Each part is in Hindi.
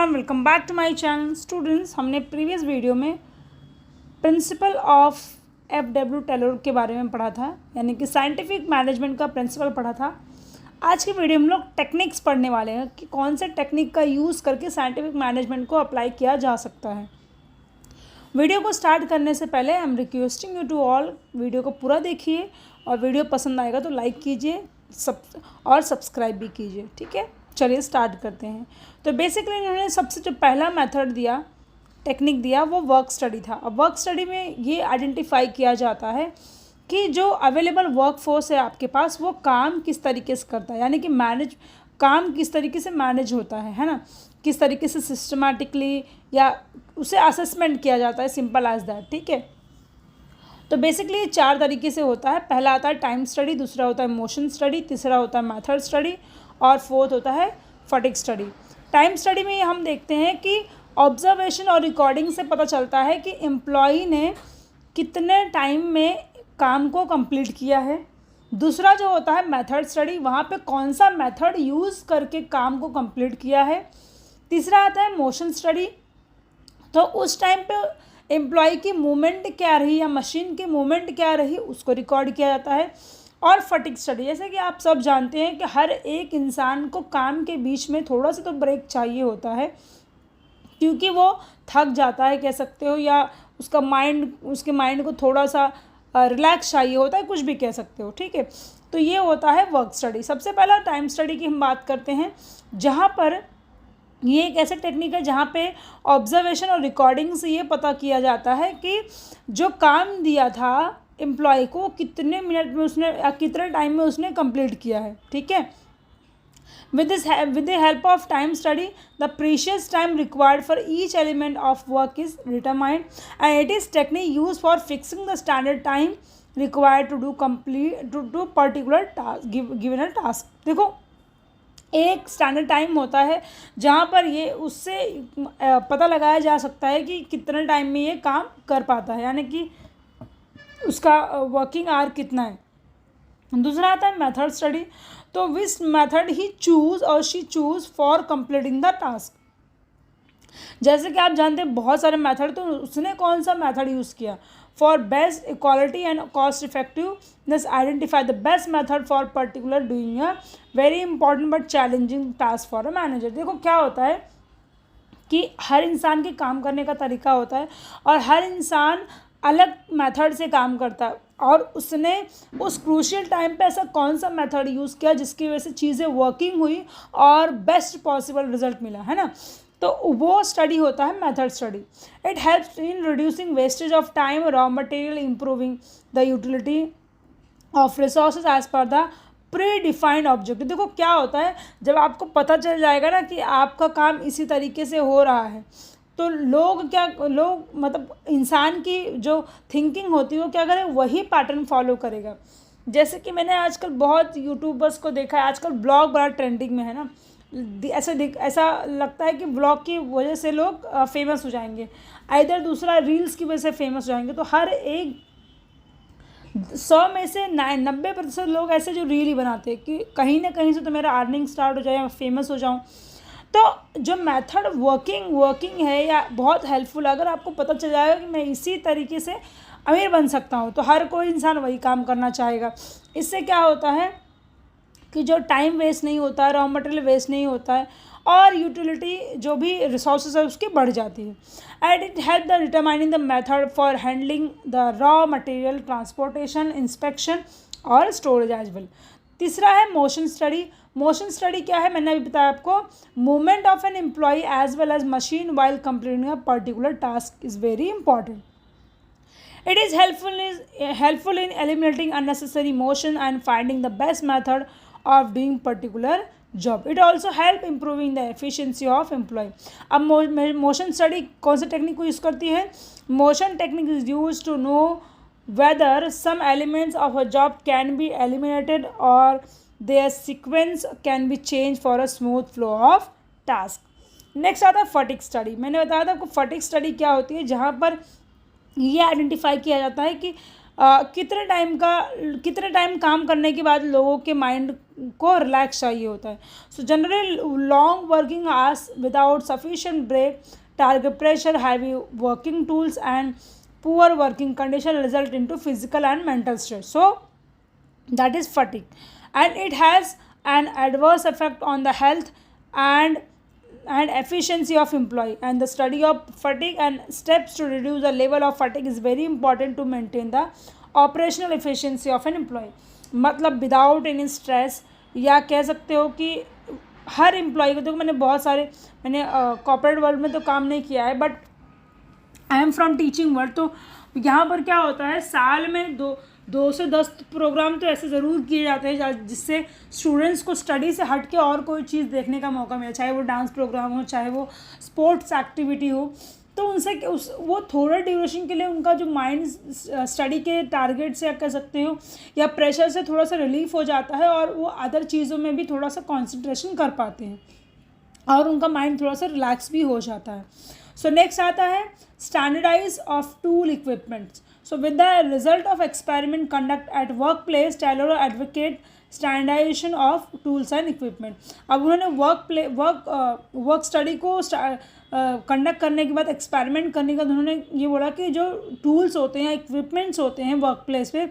Everyone, welcome back to my channel. Students, हमने प्रीवियस वीडियो में प्रिंसिपल ऑफ एफ.डब्ल्यू. टेलर के बारे में पढ़ा था, यानी कि साइंटिफिक मैनेजमेंट का प्रिंसिपल पढ़ा था। आज की वीडियो में हम लोग टेक्निक्स पढ़ने वाले हैं कि कौन से टेक्निक का यूज़ करके साइंटिफिक मैनेजमेंट को अप्लाई किया जा सकता है। वीडियो को स्टार्ट करने से पहले I am requesting you to all, video को पूरा देखिए और वीडियो पसंद आएगा तो लाइक कीजिए और सब्सक्राइब भी कीजिए। ठीक है, चलिए स्टार्ट करते हैं। तो बेसिकली इन्होंने सबसे जो पहला मेथड दिया, टेक्निक दिया, वो वर्क स्टडी था। अब वर्क स्टडी में ये आइडेंटिफाई किया जाता है कि जो अवेलेबल वर्क फोर्स है आपके पास, वो काम किस तरीके से करता है, यानी कि काम किस तरीके से मैनेज होता है ना, किस तरीके से सिस्टमैटिकली या उसे असेसमेंट किया जाता है, सिंपल एज दैट। ठीक है, तो बेसिकली ये 4 तरीके से होता है। पहला आता है टाइम स्टडी, दूसरा होता है मोशन स्टडी, तीसरा होता है मेथड स्टडी और फोर्थ होता है फटीग स्टडी। टाइम स्टडी में हम देखते हैं कि ऑब्जर्वेशन और रिकॉर्डिंग से पता चलता है कि एम्प्लॉई ने कितने टाइम में काम को कंप्लीट किया है। दूसरा जो होता है मेथड स्टडी, वहाँ पे कौन सा मेथड यूज़ करके काम को कंप्लीट किया है। तीसरा आता है मोशन स्टडी, तो उस टाइम पे एम्प्लॉय की मूवमेंट क्या रही या मशीन की मूवमेंट क्या रही, उसको रिकॉर्ड किया जाता है। और फटीग स्टडी, जैसे कि आप सब जानते हैं कि हर एक इंसान को काम के बीच में थोड़ा सा तो ब्रेक चाहिए होता है, क्योंकि वो थक जाता है कह सकते हो, या उसके माइंड को थोड़ा सा रिलैक्स चाहिए होता है, कुछ भी कह सकते हो। ठीक है, तो ये होता है वर्क स्टडी। सबसे पहला टाइम स्टडी की हम बात करते हैं, जहाँ पर ये एक ऐसा टेक्निक है जहाँ पे ऑब्जर्वेशन और रिकॉर्डिंग से ये पता किया जाता है कि जो काम दिया था एम्प्लॉय को कितने मिनट में उसने या कितने टाइम में उसने कंप्लीट किया है। ठीक है, with the help of time study, the precious time required for each element of work is determined, and it is technique used for fixing the standard time required to do particular task given a task। देखो, एक स्टैंडर्ड टाइम होता है जहाँ पर ये उससे पता लगाया जा सकता है कि कितने टाइम में ये काम कर पाता है, यानी कि उसका वर्किंग आवर कितना है। दूसरा आता है मेथड स्टडी, तो विच मेथड ही चूज़ और she choose for completing the task. जैसे कि आप जानते हैं बहुत सारे मेथड, तो उसने कौन सा मेथड यूज़ किया। For best equality and cost effectiveness, identify the best method for particular doing a very important but challenging task for a manager. देखो क्या होता है कि हर इंसान के काम करने का तरीका होता है और हर इंसान अलग मेथड से काम करता है, और उसने उस क्रूशियल टाइम पे ऐसा कौन सा मेथड यूज़ किया जिसकी वजह से चीज़ें वर्किंग हुई और बेस्ट पॉसिबल रिजल्ट मिला, है ना। तो वो स्टडी होता है method study. It helps in reducing wastage of time, raw material, improving the utility of resources as per the pre defined objective. देखो क्या होता है, जब आपको पता चल जाएगा ना कि आपका काम इसी तरीके से हो रहा है, तो लोग मतलब इंसान की जो थिंकिंग होती है वो क्या करें, वही पैटर्न फॉलो करेगा। जैसे कि मैंने आजकल बहुत यूट्यूबर्स को देखा है, आजकल ब्लॉग बड़ा ट्रेंडिंग में है ना। ऐसा लगता है कि ब्लॉग की वजह से लोग फेमस हो जाएंगे, इधर दूसरा रील्स की वजह से फेमस हो जाएंगे। तो हर एक 100 में से 90% लोग ऐसे जो रील ही बनाते हैं कि कहीं ना कहीं से तो मेरा अर्निंग स्टार्ट हो जाए, मैं फेमस हो जाऊँ। तो जो मेथड वर्किंग है या बहुत हेल्पफुल, अगर आपको पता चल जाएगा कि मैं इसी तरीके से अमीर बन सकता हूँ, तो हर कोई इंसान वही काम करना चाहेगा। इससे क्या होता है कि जो टाइम वेस्ट नहीं होता है, रॉ मटेरियल वेस्ट नहीं होता है, और यूटिलिटी जो भी रिसोर्सेज है उसकी बढ़ जाती है। And it help the determining the method for handling the raw material, transportation, inspection और स्टोरेज एज वेल। तीसरा है मोशन स्टडी। मोशन स्टडी क्या है, मैंने अभी बताया आपको, movement of an employee as well as machine while completing a particular task is very important. It is helpful in eliminating unnecessary motion and finding the best method of doing particular job. It also help improving the efficiency of employee. अब मोशन स्टडी कौन से टेक्निक को यूज़ करती है। Motion technique is use to know whether some elements of a job can be eliminated or their sequence can be changed for a smooth flow of task. Next आता है फटीग स्टडी। मैंने बताया था आपको फटीग स्टडी क्या होती है, जहाँ पर ये आइडेंटिफाई किया जाता है कि कितने टाइम काम करने के बाद लोगों के माइंड को रिलैक्स चाहिए होता है. So generally long working hours without sufficient break, target pressure, heavy working tools and poor working condition result into physical and mental stress. So that is fatigue, and it has an adverse effect on the health and efficiency of employee, and the study of fatigue and steps to reduce the level of fatigue is very important to maintain the operational efficiency of an employee. मतलब विदाउट एनी स्ट्रेस, या कह सकते हो कि हर एम्प्लॉय को, देखो मैंने कॉर्पोरेट वर्ल्ड में तो काम नहीं किया है, but I am from teaching world. तो यहाँ पर क्या होता है, साल में दो से 10 प्रोग्राम तो ऐसे ज़रूर किए जाते हैं जिससे स्टूडेंट्स को स्टडी से हट के और कोई चीज़ देखने का मौका मिले, चाहे वो डांस प्रोग्राम हो, चाहे वो स्पोर्ट्स एक्टिविटी हो. तो उनसे वो थोड़ा ड्यूरेशन के लिए उनका जो माइंड स्टडी के टारगेट से कह सकते हो या प्रेशर से थोड़ा सा रिलीफ हो जाता है, और वो अदर चीज़ों में भी थोड़ा सा कॉन्सेंट्रेशन कर पाते हैं, और उनका माइंड थोड़ा सा रिलैक्स भी हो जाता है. सो नेक्स्ट आता है standardize of tool equipments. So with the result of experiment conduct at workplace, Taylor advocate standardization of tools and equipment. अब उन्होंने वर्क स्टडी को कंडक्ट करने के बाद, एक्सपेरिमेंट करने के बाद उन्होंने ये बोला कि जो टूल्स होते हैं, इक्विपमेंट्स होते हैं वर्क प्लेस पे,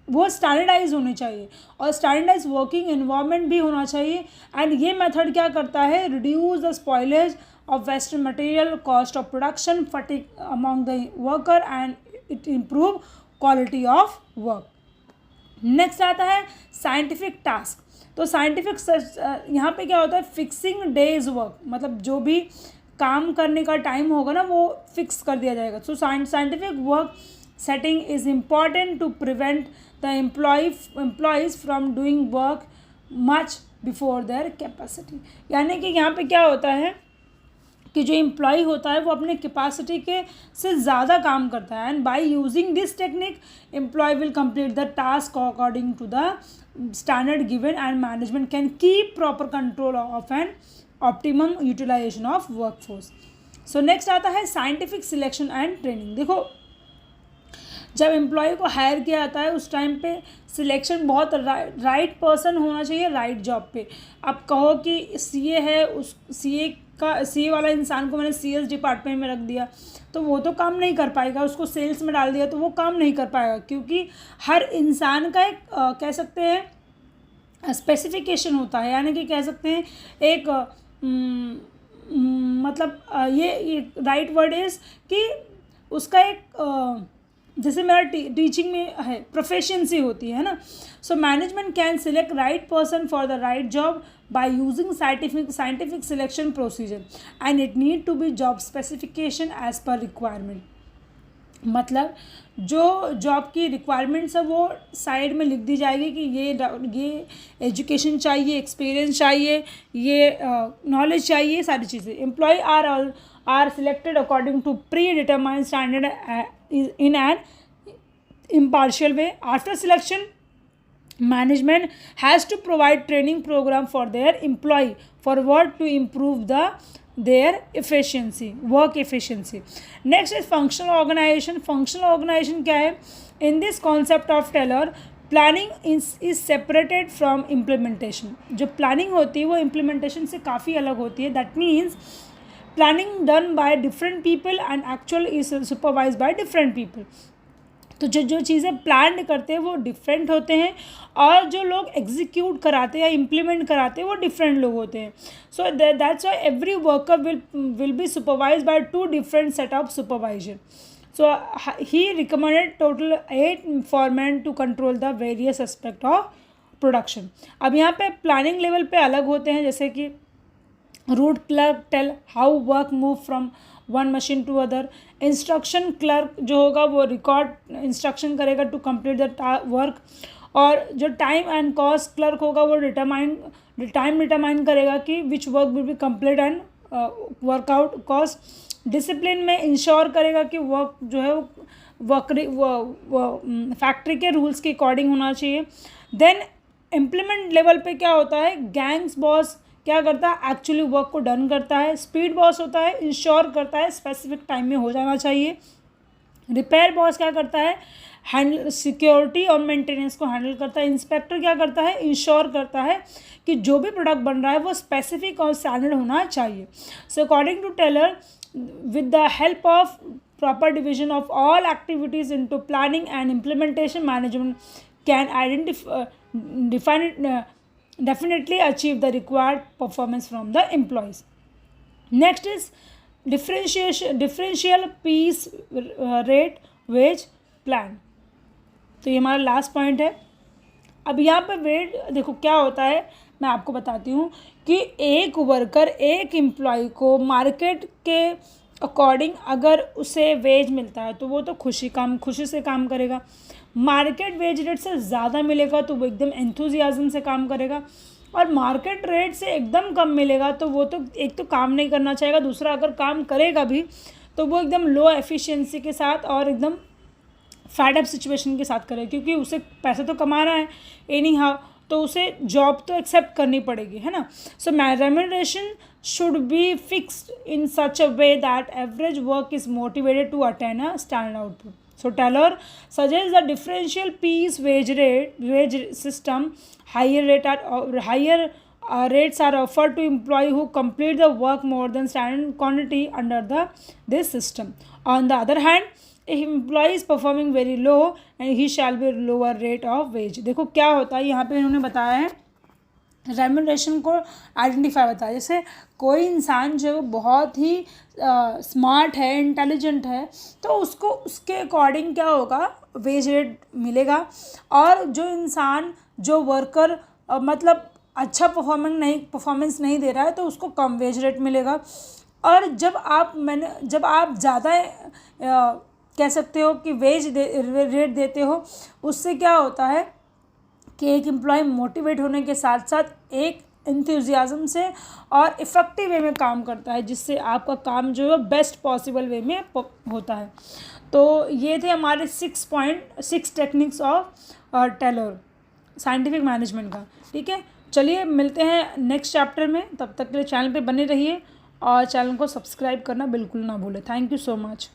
वो स्टैंडर्डाइज होने चाहिए, और स्टैंडर्डाइज वर्किंग इन्वायरमेंट भी होना चाहिए. एंड ये मेथड क्या करता है, reduce the spoilage of western material, cost of production, fatigue among the worker, and it improve quality of work. Next आता है साइंटिफिक टास्क. तो साइंटिफिक यहाँ पे क्या होता है, फिक्सिंग डेज वर्क, मतलब जो भी काम करने का टाइम होगा ना वो फिक्स कर दिया जाएगा. So scientific work setting is important to prevent the employees from doing work much before their capacity. यानी कि यहाँ पे क्या होता है कि जो एम्प्लॉय होता है वो अपने कैपेसिटी के से ज़्यादा काम करता है, and by using this technique employee will complete the task according to the standard given, and management can keep proper control of an optimum utilization of workforce. So next आता है साइंटिफिक सिलेक्शन एंड ट्रेनिंग. देखो, जब एम्प्लॉय को हायर किया जाता है उस टाइम पे सिलेक्शन बहुत राइट पर्सन होना चाहिए राइट जॉब पे. अब कहो कि सीए है, उस सीए वाला इंसान को मैंने सीएस डिपार्टमेंट में रख दिया तो वो तो काम नहीं कर पाएगा, उसको सेल्स में डाल दिया तो वो काम नहीं कर पाएगा, क्योंकि हर इंसान का एक कह सकते हैं स्पेसिफिकेशन होता है. यानी कि कह सकते हैं एक मतलब ये राइट वर्ड इज़ कि उसका एक जैसे मेरा टीचिंग में है प्रोफेशंसी होती है ना. So management can select right person for the right job by using scientific selection procedure, and it need to be job specification as per requirement. मतलब जो जॉब की रिक्वायरमेंट्स है वो साइड में लिख दी जाएगी कि ये एजुकेशन चाहिए, एक्सपीरियंस चाहिए, ये नॉलेज चाहिए, सारी चीज़ें. Employee are selected according to pre determined standard in an impartial way. After selection, management has to provide training program for their employee forward to improve their efficiency, work efficiency. Next is functional organization. Functional organization क्या है? In this concept of Taylor, planning is separated from implementation. जो planning होती है वो implementation से काफ़ी अलग होती है. That means planning done by different people and actual is supervised by different people. तो जो चीज़ें प्लान करते हैं वो डिफरेंट होते हैं, और जो लोग एग्जीक्यूट कराते हैं या इम्प्लीमेंट कराते हैं वो डिफरेंट लोग होते हैं. So that's why every worker will be supervised by 2 different set of supervisor. So he recommended total 8 foremen to control the various aspect of production. अब यहाँ पे प्लानिंग लेवल पे अलग होते हैं, जैसे कि route clerk tell how work move from one machine to other. Instruction clerk जो होगा वो रिकॉर्ड इंस्ट्रक्शन करेगा टू कंप्लीट द वर्क, और जो टाइम एंड कॉस्ट क्लर्क होगा वो टाइम डिटरमाइन करेगा कि which work will be complete and workout cost. Discipline में इंश्योर करेगा कि वर्क जो है वो फैक्ट्री के रूल्स के अकॉर्डिंग होना चाहिए. देन इम्प्लीमेंट लेवल पे क्या होता है, गैंग्स बॉस क्या करता है, एक्चुअली वर्क को डन करता है. स्पीड बॉस होता है, इंश्योर करता है स्पेसिफिक टाइम में हो जाना चाहिए. रिपेयर बॉस क्या करता है, हैंडल सिक्योरिटी और मेंटेनेंस को हैंडल करता है। इंस्पेक्टर क्या करता है, इंश्योर करता है कि जो भी प्रोडक्ट बन रहा है वो स्पेसिफिक और स्टैंडर्ड होना चाहिए। So according to Taylor, with the help of proper division of all activities into planning and implementation, management can definitely achieve the required performance from the employees. Next is differential piece rate wage plan. तो ये हमारा लास्ट पॉइंट है। अब यहाँ पे वेट देखो क्या होता है, मैं आपको बताती हूँ कि एक वर्कर, एक एम्प्लॉय को मार्केट के अकॉर्डिंग अगर उसे वेज मिलता है तो वो तो खुशी से काम करेगा। मार्केट वेज रेट से ज़्यादा मिलेगा तो वो एकदम एंथुजियाज्म से काम करेगा, और मार्केट रेट से एकदम कम मिलेगा तो वो तो एक तो काम नहीं करना चाहेगा, दूसरा अगर काम करेगा भी तो वो एकदम लो एफिशिएंसी के साथ और एकदम फैड अप सिचुएशन के साथ करे, क्योंकि उसे पैसा तो कमाना है एनी हाउ, तो उसे जॉब तो एक्सेप्ट करनी पड़ेगी, है ना। So remuneration should be fixed in such a way that average work is motivated to attain a standard output. So Taylor suggests the differential piece wage system. Higher rates are offered to employees who complete the work more than standard quantity under this system. On the other hand, if employee is performing very low, and he shall be lower rate of wage. देखो क्या होता है यहाँ पे इन्होंने बताया है, रेम्यूनरेशन को आइडेंटिफाई बताया। जैसे कोई इंसान जो बहुत ही स्मार्ट है, इंटेलिजेंट है, तो उसको उसके अकॉर्डिंग क्या होगा, वेज रेट मिलेगा। और जो वर्कर मतलब अच्छा परफॉर्मेंस नहीं दे रहा है तो उसको कम वेज रेट मिलेगा। और जब आप ज़्यादा कह सकते हो कि रेट देते हो, उससे क्या होता है कि एक एम्प्लॉय मोटिवेट होने के साथ साथ एक एंथुजियाज्म से और इफ़ेक्टिव वे में काम करता है, जिससे आपका काम जो है बेस्ट पॉसिबल वे में होता है। तो ये थे हमारे 6 techniques of Taylor scientific management का। ठीक है, चलिए मिलते हैं नेक्स्ट चैप्टर में। तब तक के लिए चैनल पे बने रहिए और चैनल को सब्सक्राइब करना बिल्कुल ना भूलें। Thank you so much.